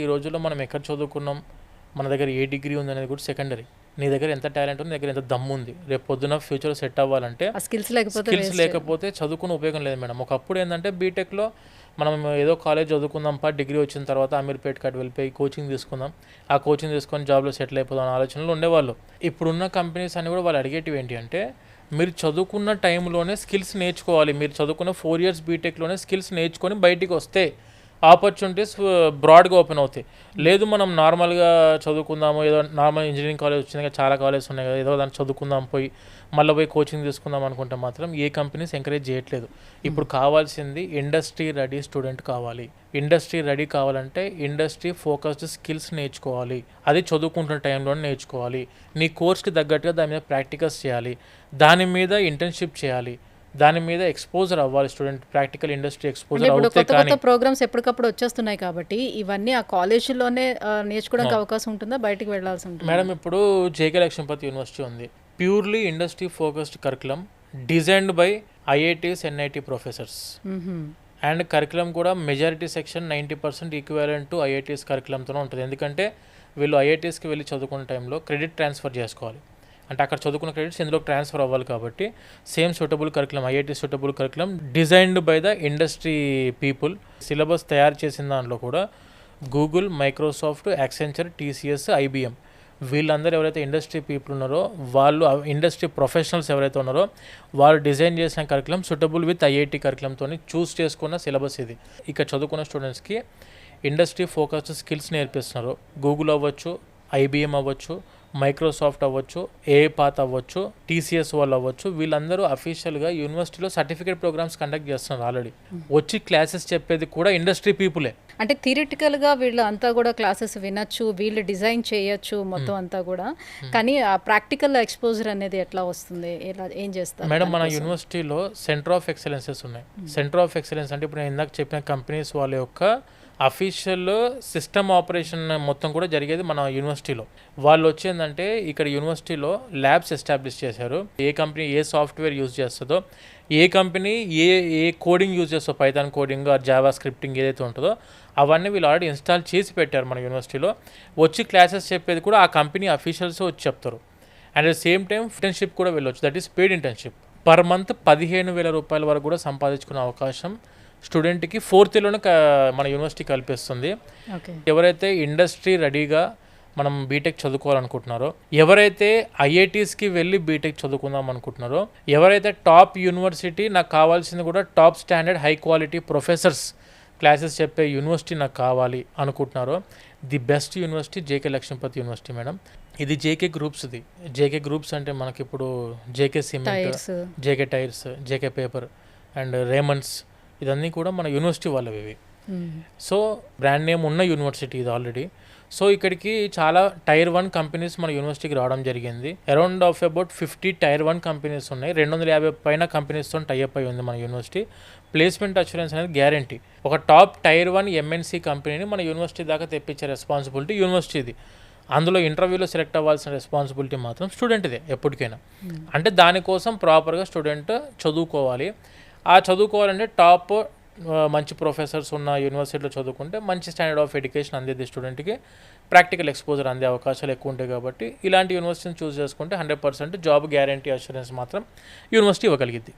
ఈ రోజుల్లో మనం ఎక్కడ చదువుకున్నాం, మన దగ్గర ఏ డిగ్రీ ఉందనేది కూడా సెకండరీ. నీ దగ్గర ఎంత టాలెంట్ ఉంది, నీ దగ్గర ఎంత దమ్ము ఉంది, రేపు పొద్దున ఫ్యూచర్లో సెట్ అవ్వాలంటే స్కిల్స్ లేకపోతే చదువుకునే ఉపయోగం లేదు మేడం. ఒకప్పుడు ఏంటంటే బీటెక్లో మనం ఏదో కాలేజ్ చదువుకుందాంపా, డిగ్రీ వచ్చిన తర్వాత అమీర్పేట్ కాడ వెళ్ళిపోయి కోచింగ్ తీసుకుందాం, ఆ కోచింగ్ తీసుకొని జాబ్లో సెటిల్ అయిపోదాం అనే ఆలోచనలు ఉండేవాళ్ళు. ఇప్పుడున్న కంపెనీస్ అన్ని కూడా వాళ్ళు అడిగేటివి ఏంటి అంటే, మీరు చదువుకున్న టైంలోనే స్కిల్స్ నేర్చుకోవాలి. మీరు చదువుకున్న 4 years బీటెక్లోనే స్కిల్స్ నేర్చుకొని బయటికి వస్తే ఆపర్చునిటీస్ బ్రాడ్గా ఓపెన్ అవుతాయి. లేదు మనం నార్మల్గా చదువుకుందాము, ఏదో నార్మల్ ఇంజనీరింగ్ కాలేజ్ వచ్చింది కదా, చాలా కాలేజెస్ ఉన్నాయి కదా, ఏదో దాన్ని చదువుకుందాం పోయి మళ్ళీ పోయి కోచింగ్ తీసుకుందాం అనుకుంటే మాత్రం ఏ కంపెనీస్ ఎంకరేజ్ చేయట్లేదు. ఇప్పుడు కావాల్సింది ఇండస్ట్రీ రెడీ స్టూడెంట్ కావాలి. ఇండస్ట్రీ రెడీ కావాలంటే ఇండస్ట్రీ ఫోకస్డ్ స్కిల్స్ నేర్చుకోవాలి. అది చదువుకుంటున్న టైంలోనే నేర్చుకోవాలి. నీ కోర్స్కి తగ్గట్టుగా దాని మీద ప్రాక్టికల్స్ చేయాలి, దాని మీద ఇంటర్న్షిప్ చేయాలి, దాని మీద ఎక్స్పోజర్ అవ్వాలి. స్టూడెంట్ ప్రాక్టికల్ ఇండస్ట్రీ ఎక్స్పోజర్ అవుతే కానీ ప్రోగ్రామ్స్ ఎప్పటికప్పుడు వచ్చేస్తున్నాయి కాబట్టి ఇవన్నీ ఆ కాలేజీలోనే నేర్చుకోవడానికి అవకాశం ఉంటుందా, బయటికి వెళ్ళాల్సి ఉంటుంది? మేడం, ఇప్పుడు జేకే లక్ష్మీపతి యూనివర్సిటీ ఉంది. Purely industry focused curriculum designed by IITs NIT professors. And curriculum కూడా majority section 90% equivalent to IITs కరికులంతోనే ఉంటుంది. ఎందుకంటే వీళ్ళు ఐఐటీస్కి వెళ్ళి చదువుకునే టైంలో క్రెడిట్ ట్రాన్స్ఫర్ చేసుకోవాలి. అంటే అక్కడ చదువుకున్న క్రెడిట్స్ ఇందులో ట్రాన్స్ఫర్ అవ్వాలి కాబట్టి same suitable curriculum, IIT suitable curriculum designed by the industry people. Syllabus తయారు చేసిన దాంట్లో కూడా Google, Microsoft, Accenture, TCS, IBM వీళ్ళందరూ ఎవరైతే ఇండస్ట్రీ పీపుల్ ఉన్నారో, వాళ్ళు ఇండస్ట్రీ ప్రొఫెషనల్స్ ఎవరైతే ఉన్నారో వాళ్ళు డిజైన్ చేసిన కరికులం సూటబుల్ విత్ ఐఐటీ కరికులంతో చూస్ చేసుకున్న సిలబస్ ఇది. ఇక్కడ చదువుకున్న స్టూడెంట్స్కి ఇండస్ట్రీ ఫోకస్డ్ స్కిల్స్ నేర్పిస్తున్నారు. గూగుల్ అవ్వచ్చు, ఐబిఎం అవ్వచ్చు, మైక్రోసాఫ్ట్ అవ్వచ్చు, ఏపాత్ అవ్వచ్చు, టీసీఎస్ వాళ్ళు అవ్వచ్చు, వీళ్ళందరూ అఫీషియల్గా యూనివర్సిటీలో సర్టిఫికేట్ ప్రోగ్రామ్స్ కండక్ట్ చేస్తున్నారు. ఆల్రెడీ వచ్చి క్లాసెస్ చెప్పేది కూడా ఇండస్ట్రీ పీపులే. అంటే థియరిటికల్గా వీళ్ళు అంతా కూడా క్లాసెస్ వినొచ్చు, వీళ్ళు డిజైన్ చేయొచ్చు మొత్తం అంతా కూడా, కానీ ఆ ప్రాక్టికల్ ఎక్స్పోజర్ అనేది ఎట్లా వస్తుంది, ఎలా ఏం చేస్తారు మేడం? మన యూనివర్సిటీలో సెంటర్ ఆఫ్ ఎక్సలెన్సెస్ ఉన్నాయి. సెంటర్ ఆఫ్ ఎక్సలెన్స్ అంటే ఇప్పుడు నేను ఇందాక చెప్పిన కంపెనీస్ వాళ్ళ యొక్క అఫీషియల్ సిస్టమ్ ఆపరేషన్ మొత్తం కూడా జరిగేది మన యూనివర్సిటీలో. వాళ్ళు వచ్చేందంటే ఇక్కడ యూనివర్సిటీలో ల్యాబ్స్ ఎస్టాబ్లిష్ చేశారు. ఏ కంపెనీ ఏ సాఫ్ట్వేర్ యూజ్ చేస్తుందో, ఏ కంపెనీ ఏ కోడింగ్ యూజ్ చేస్తుందో, Python coding or Java scripting ఏదైతే ఉంటుందో అవన్నీ వీళ్ళు ఆల్రెడీ ఇన్స్టాల్ చేసి పెట్టారు మన యూనివర్సిటీలో. వచ్చి క్లాసెస్ చెప్పేది కూడా ఆ కంపెనీ అఫీషియల్స్ వచ్చి చెప్తారు. And at the same time internship కూడా వెళ్ళొచ్చు. That is paid internship. Per month 15,000 రూపాయల వరకు కూడా సంపాదించుకునే అవకాశం స్టూడెంట్కి 4th yearలోనే మన యూనివర్సిటీ కల్పిస్తుంది. ఎవరైతే ఇండస్ట్రీ రెడీగా మనం బీటెక్ చదువుకోవాలనుకుంటున్నారో, ఎవరైతే ఐఐటీస్కి వెళ్ళి బీటెక్ చదువుకుందాం అనుకుంటున్నారో, ఎవరైతే టాప్ యూనివర్సిటీ నాకు కావాల్సింది కూడా top standard high quality professors classes చెప్పే యూనివర్సిటీ నాకు కావాలి అనుకుంటున్నారో, the best university JK Lakshmipathi university madam. ఇది జేకే గ్రూప్స్ది. జేకే గ్రూప్స్ అంటే మనకి ఇప్పుడు JK cement, JK tyres, JK paper and Raymonds ఇదన్నీ కూడా మన యూనివర్సిటీ వాళ్ళవి ఇవి. సో బ్రాండ్ నేమ్ ఉన్న యూనివర్సిటీ ఇది ఆల్రెడీ. సో ఇక్కడికి చాలా Tier 1 కంపెనీస్ మన యూనివర్సిటీకి రావడం జరిగింది. Around of about 50 Tier 1 companies ఉన్నాయి. 250 పైన కంపెనీస్తో టైఅప్ అయి ఉంది మన యూనివర్సిటీ. ప్లేస్మెంట్ అష్యూరెన్స్ అనేది గ్యారంటీ. ఒక టాప్ Tier 1 ఎంఎన్సీ కంపెనీని మన యూనివర్సిటీ దాకా తెప్పించే రెస్పాన్సిబిలిటీ యూనివర్సిటీది. అందులో ఇంటర్వ్యూలో సెలెక్ట్ అవ్వాల్సిన రెస్పాన్సిబిలిటీ మాత్రం స్టూడెంట్దే ఎప్పటికైనా. అంటే దానికోసం ప్రాపర్గా స్టూడెంట్ చదువుకోవాలి. ఆ చదువుకోవాలంటే టాప్ మంచి ప్రొఫెసర్స్ ఉన్న యూనివర్సిటీలో చదువుకుంటే మంచి స్టాండర్డ్ ఆఫ్ ఎడ్యుకేషన్ అందేది స్టూడెంట్కి, ప్రాక్టికల్ ఎక్స్పోజర్ అందే అవకాశాలు ఎక్కువ ఉంటాయి. కాబట్టి ఇలాంటి యూనివర్సిటీని చూస్ చేసుకుంటే 100% జాబ్ గ్యారంటీ అష్యూరెన్స్ మాత్రం యూనివర్సిటీ ఇవ్వగలిగింది.